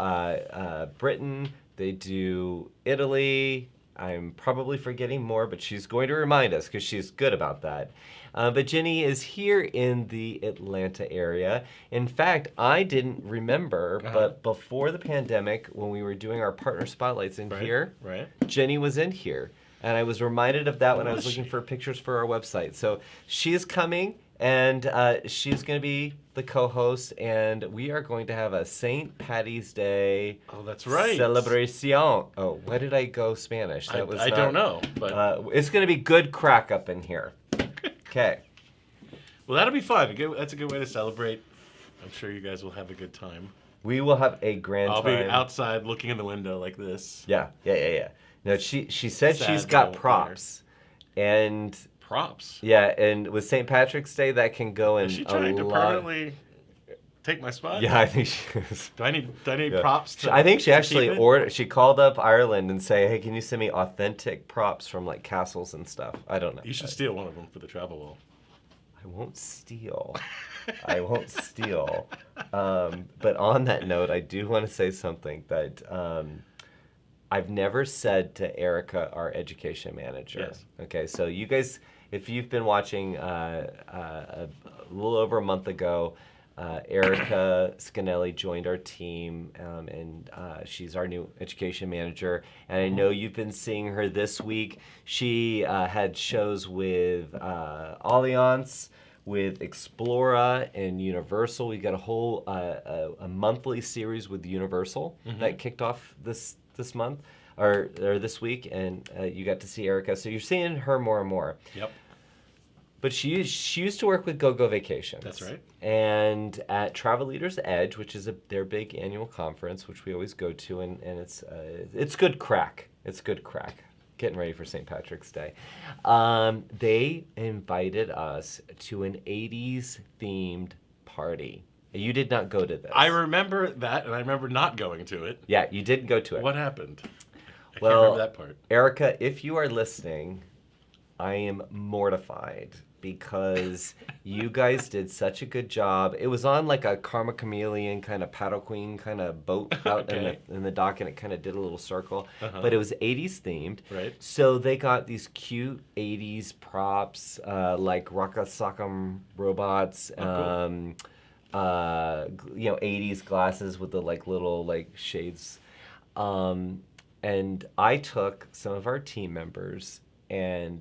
Britain. They do Italy. I'm probably forgetting more, but she's going to remind us because she's good about that. But Jenny is here in the Atlanta area. In fact, I didn't remember, but before the pandemic, when we were doing our partner spotlights in here, Jenny was in here. And I was reminded of that when I was looking for pictures for our website. So she is coming, and she's going to be the co-host, and we are going to have a St. Patty's Day celebration. Oh, why did I go Spanish? I don't know, but it's going to be good crack up in here. Okay. Well, that'll be fun. That's a good way to celebrate. I'm sure you guys will have a good time. We will have a grand I'll time. be outside looking in the window like this. Yeah. No, she said Sad she's got moment props, and Props. yeah, and with St. Patrick's Day, that can go in Is she a trying to lot. permanently take my spot? Yeah, I think she is. Do I need Yeah. props? I think she to actually keep it? ordered. She called up Ireland and say, "Hey, can you send me authentic props from like castles and stuff?" I don't know. You should steal one of them for the travel wall. I won't steal. I won't steal. But on that note, I do want to say something that I've never said to Erica, our education manager. Yes. Okay, so you guys, if you've been watching a little over a month ago, Erica Scanelli joined our team, and she's our new education manager. And I know you've been seeing her this week. She had shows with Allianz, with Explora and Universal. We got a whole a monthly series with Universal that kicked off this month or this week, and you got to see Erica. So you're seeing her more and more. Yep. But she used to work with GoGo Vacations. That's right. And at Travel Leaders Edge, which is their big annual conference, which we always go to, and it's good crack. It's good crack. Getting ready for St. Patrick's Day. They invited us to an 80s themed party. You did not go to this. I remember that, and I remember not going to it. Yeah, you didn't go to it. What happened? I Well, can't remember that part. Erica, if you are listening, I am mortified because you guys did such a good job. It was on like a Karma Chameleon kind of paddle queen kind of boat out Okay. in the dock, and it kind of did a little circle. Uh-huh. But it was 80s themed. Right. So they got these cute 80s props like Raka Sakam robots. Oh, cool. 80s glasses with the like little like shades. And I took some of our team members and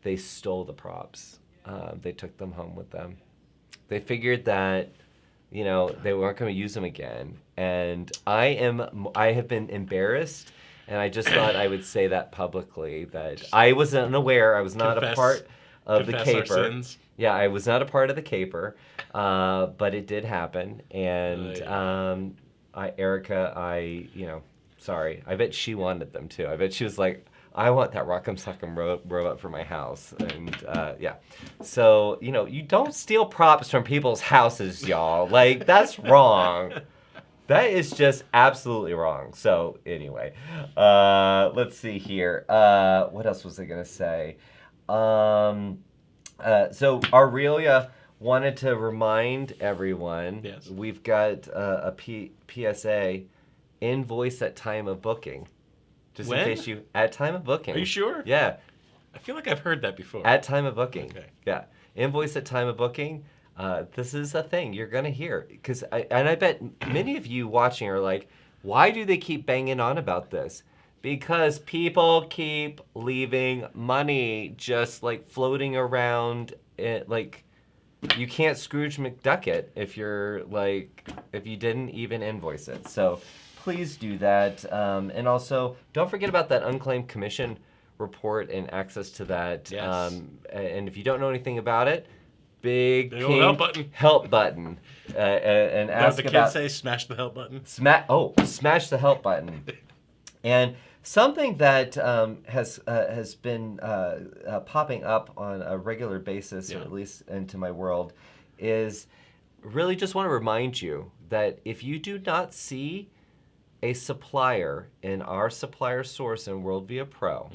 they stole the props. They took them home with them. They figured that, they weren't going to use them again. And I have been embarrassed, and I just thought I would say that publicly, that I was unaware. I was not a Confess- part of the Confess our caper. sins. Yeah, I was not a part of the caper, but it did happen. And Erica, sorry. I bet she wanted them too. I bet she was like, I want that Rock'em Sock'em robot for my house. And yeah. So, you don't steal props from people's houses, y'all. Like, that's wrong. That is just absolutely wrong. So, anyway, let's see here. What else was I going to say? So Aurelia wanted to remind everyone, Yes. we've got a PSA, invoice at time of booking. Just When? in case at time of booking. Are you sure? Yeah, I feel like I've heard that before. at time of booking. Okay. Yeah, invoice at time of booking. This is a thing you're gonna hear, I bet many of you watching are like, why do they keep banging on about this? Because people keep leaving money just like floating around. Like, you can't Scrooge McDuck it if you didn't even invoice it. So please do that. And also, don't forget about that unclaimed commission report and access to that. Yes. And if you don't know anything about it, big Big old pink help button. and What ask the kids about say? Smash the help button. smash the help button. And something that has been popping up on a regular basis, or Yeah. at least into my world, is really just want to remind you that if you do not see a supplier in our supplier source in WorldVia Pro,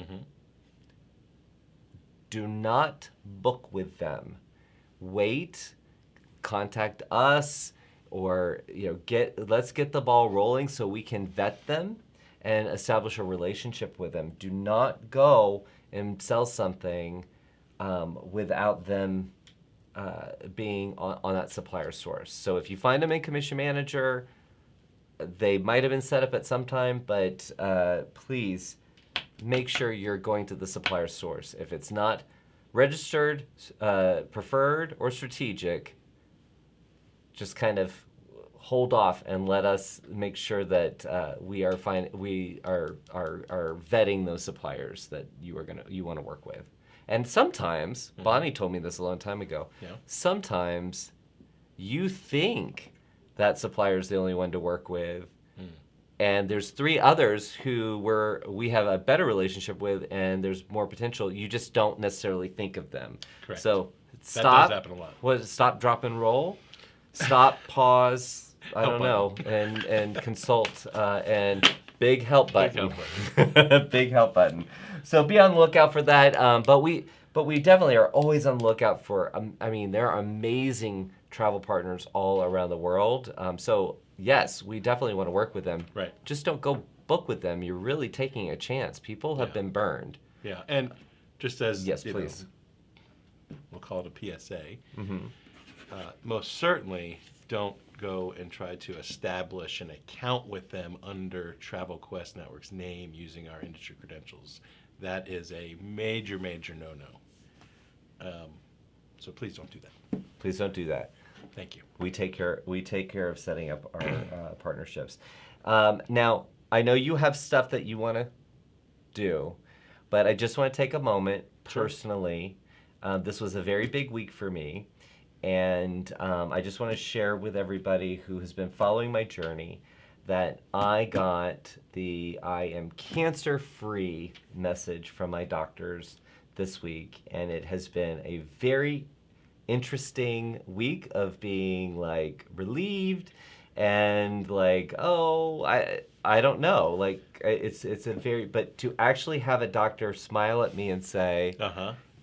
do not book with them. Wait, contact us, or let's get the ball rolling so we can vet them and establish a relationship with them. Do not go and sell something without them being on that supplier source. So if you find them in Commission Manager, they might have been set up at some time, but please make sure you're going to the supplier source. If it's not registered, preferred, or strategic, just kind of hold off and let us make sure that we are vetting those suppliers that you want to work with. And sometimes, Bonnie told me this a long time ago, Yeah. sometimes you think that supplier is the only one to work with. And there's 3 others who we have a better relationship with, and there's more potential. You just don't necessarily think of them. Correct. So That stop. does happen a lot. What? Stop, drop, and roll. Stop, pause. I Help don't know, and consult and big help button. help Big help button. So be on the lookout for that. But we definitely are always on the lookout for. I mean, there are amazing travel partners all around the world. So yes, we definitely want to work with them. Right. Just don't go book with them. You're really taking a chance. People have been burned. Yeah, and just as Yes, you know, please. we'll call it a PSA. Most certainly, don't go and try to establish an account with them under Travel Quest Network's name using our industry credentials. That is a major, major no-no. So please don't do that. Please don't do that. Thank you. We take care of setting up our partnerships. Now, I know you have stuff that you want to do, but I just want to take a moment personally. This was a very big week for me, and I just want to share with everybody who has been following my journey that I got the "I am cancer-free" message from my doctors this week, and it has been a very interesting week of being like relieved and like, oh, I don't know, like it's a very, but to actually have a doctor smile at me and say,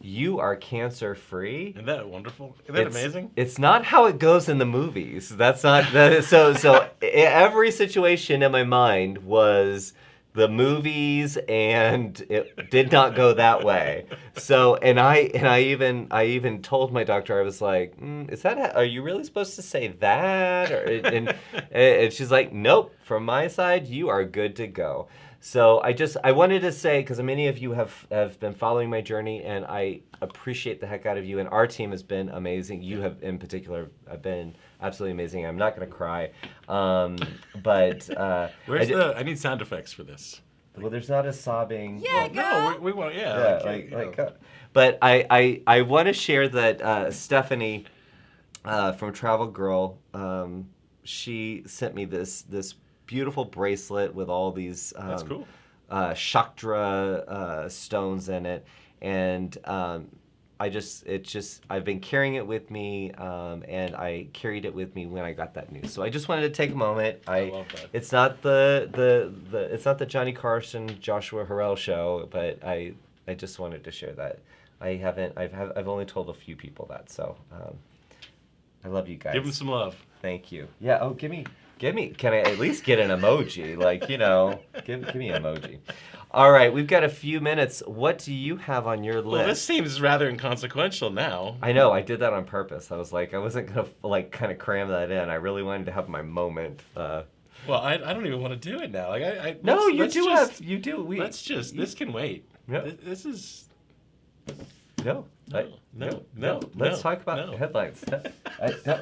you are cancer free. Isn't that wonderful? Isn't that amazing? It's not how it goes in the movies. That's not that. So every situation in my mind was the movies, and it did not go that way. So, and I even told my doctor, I was like, is that, are you really supposed to say that? And she's like, nope, from my side, you are good to go. So I wanted to say, because many of you have been following my journey, and I appreciate the heck out of you, and our team has been amazing. You have, in particular, been absolutely amazing. I'm not going to cry, but I need sound effects for this. Well, there's not a sobbing. Yeah, No, we want, yeah. But I want to share that Stephanie from Travel Girl, she sent me this beautiful bracelet with all these That's cool. Shaktra stones in it, and I've been carrying it with me, and I carried it with me when I got that news. So I just wanted to take a moment. I love that. It's not it's not the Johnny Carson, Joshua Harrell show, but I just wanted to share that. I've only told a few people that, so I love you guys. Give them some love. Thank you. Yeah. Oh, give me. Can I at least get an emoji? Like, give me an emoji. All right, we've got a few minutes. What do you have on your list? Well, this seems rather inconsequential now. I know. I did that on purpose. I was like, I wasn't gonna kind of cram that in. I really wanted to have my moment. Well, I don't even want to do it now. Like No, you do. This can wait. No. This is. No. Let's talk about headlines. No.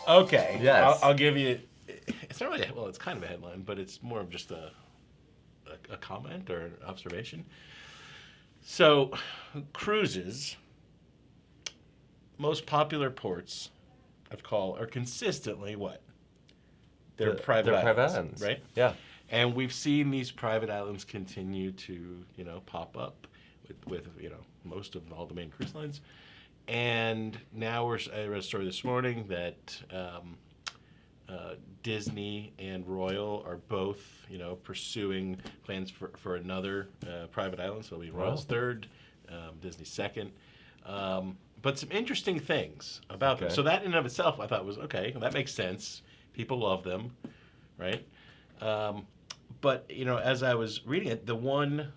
Okay. Yes. I'll give you. It's not really. Well, it's kind of a headline, but it's more of just a comment or an observation. So, cruises. Most popular ports of call are consistently what? They're private islands, right? Yeah. And we've seen these private islands continue to, pop up with most of all the main cruise lines. And now I read a story this morning that Disney and Royal are both, pursuing plans for another private island. So it'll be Royal's third, Disney's second. But some interesting things about them. So that in and of itself, I thought was, okay, that makes sense. People love them, right? But, as I was reading it, the one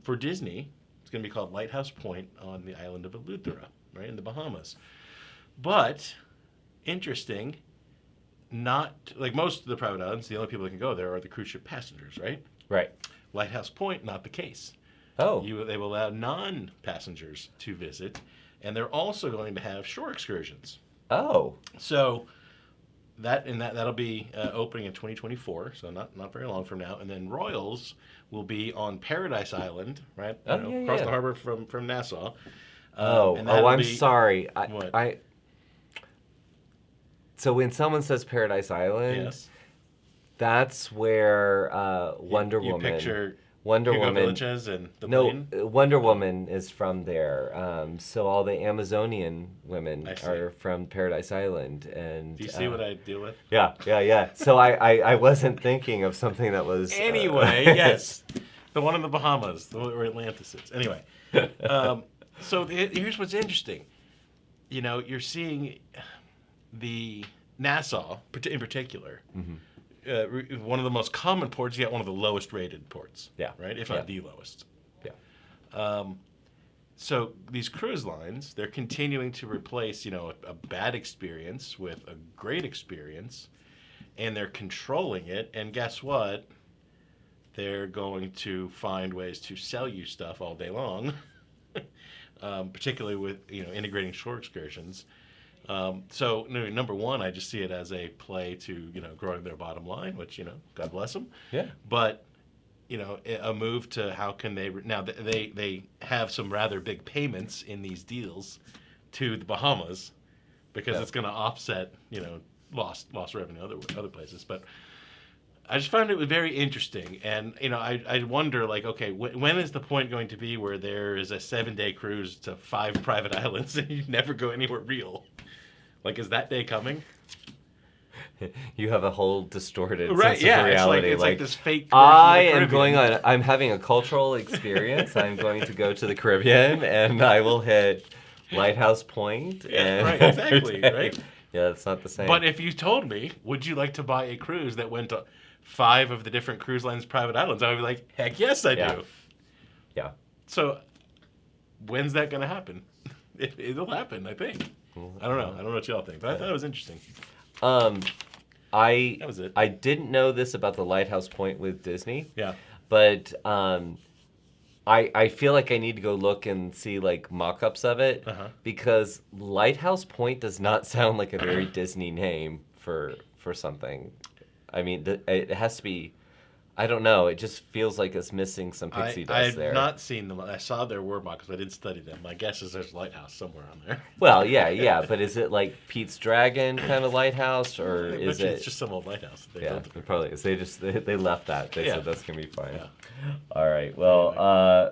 for Disney, it's going to be called Lighthouse Point on the island of Eleuthera, right, in the Bahamas. But, interesting, not, like most of the private islands, the only people that can go there are the cruise ship passengers, right? Right. Lighthouse Point, not the case. Oh. They will allow non-passengers to visit, and they're also going to have shore excursions. Oh. So that'll be opening in 2024, so not very long from now. And then Royals will be on Paradise Island, right? Across the harbor from Nassau. I'm sorry. What? So when someone says Paradise Island, Yes. that's where Wonder You Woman. picture Wonder Hugo Woman. Villages and the No, plane? Wonder Woman is from there. So all the Amazonian women I see. are from Paradise Island, and Do you see what I deal with? yeah. So I wasn't thinking of something that was Anyway, yes. The one in the Bahamas, the one where Atlantis is. Anyway, so here's what's interesting. You know, you're seeing the Nassau, in particular, one of the most common ports, yet one of the lowest rated ports. Yeah. Right? If not the lowest. Yeah. So these cruise lines, they're continuing to replace, a bad experience with a great experience, and they're controlling it. And guess what? They're going to find ways to sell you stuff all day long, particularly with integrating shore excursions. So number one, I just see it as a play to growing their bottom line, which God bless them. Yeah. But a move to how can they now they have some rather big payments in these deals to the Bahamas because it's going to offset lost revenue other places. But I just found it very interesting, and I wonder, like, okay, when is the point going to be where there is a 7-day cruise to 5 private islands and you never go anywhere real? Like, is that day coming? You have a whole distorted Right? sense Yeah, of reality. it's like this fake. version I of the am going Caribbean. on. I'm having a cultural experience. I'm going to go to the Caribbean, and I will hit Lighthouse Point. Yeah, and right, exactly, right? Yeah, it's not the same. But if you told me, would you like to buy a cruise that went to 5 of the different cruise lines' private islands? I would be like, heck yes, I do. Yeah. So, when's that going to happen? It'll happen, I think. I don't know. I don't know what y'all think, but I thought it was interesting. I That was it. I didn't know this about the Lighthouse Point with Disney. Yeah. But I feel like I need to go look and see like mock-ups of it because Lighthouse Point does not sound like a very Disney name for something. I mean, it has to be. I don't know. It just feels like it's missing some pixie dust there. I've not seen them. I saw their word mark because I didn't study them. My guess is there's a lighthouse somewhere on there. Well, yeah. But is it like Pete's Dragon kind of lighthouse, or I is bet you it? It's just some old lighthouse that they Yeah, built. it probably is. They left that. They Yeah. said that's gonna be fine. Yeah. All right. Well,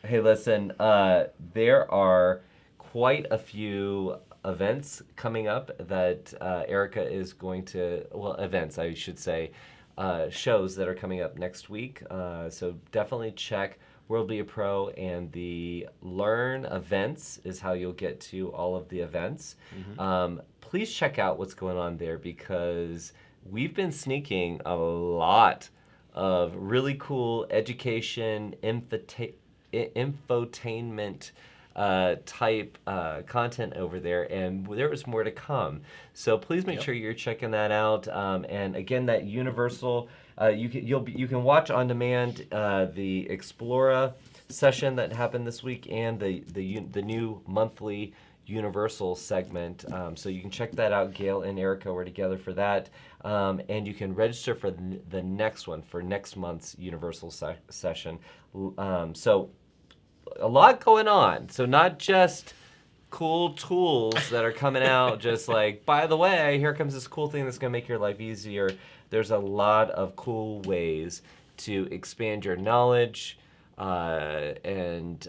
hey, listen. There are quite a few events coming up that Erica is going to. Well, events, I should say. Shows that are coming up next week. So definitely check World Via Pro, and the Learn events is how you'll get to all of the events. Please check out what's going on there because we've been sneaking a lot of really cool education, infotainment type content over there, and there is more to come. So please make sure you're checking that out. And again, that Universal, you can watch on demand the Explora session that happened this week and the new monthly Universal segment. So you can check that out. Gail and Erica were together for that. And you can register for the next one, for next month's Universal session. So a lot going on. So not just cool tools that are coming out, just like, by the way, here comes this cool thing that's going to make your life easier. There's a lot of cool ways to expand your knowledge and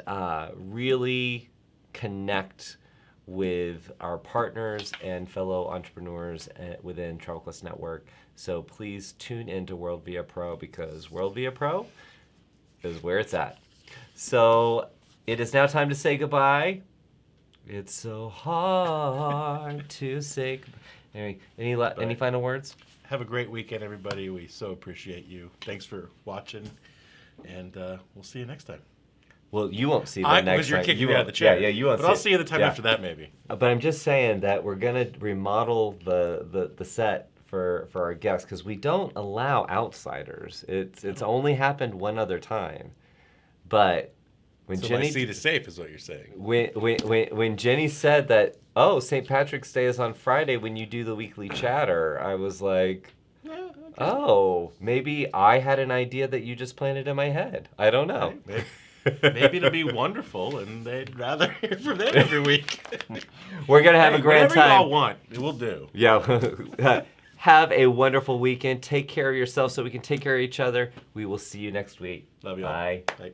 really connect with our partners and fellow entrepreneurs within Travel Quest Network. So please tune into World Via Pro because World Via Pro is where it's at. So it is now time to say goodbye. It's so hard to say goodbye. Anyway, any final words? Have a great weekend, everybody. We so appreciate you. Thanks for watching, and we'll see you next time. Well, you won't see the next Because you're time. kicking You me out won't- of the chair. Yeah, you won't But I'll see you the time yeah. after that, maybe. But I'm just saying that we're gonna remodel the set for our guests because we don't allow outsiders. It's only happened one other time, but when So Jenny my seat is safe, is what you're saying. when Jenny said that, oh, St. Patrick's Day is on Friday when you do the weekly chatter, I was like, oh, maybe I had an idea that you just planted in my head. I don't know. Maybe. maybe it'll be wonderful, and they'd rather hear from them every week. We're going to have Hey, a grand whatever time. y'all want, it will do. Yeah. Have a wonderful weekend. Take care of yourself so we can take care of each other. We will see you next week. Love y'all. Bye. Bye.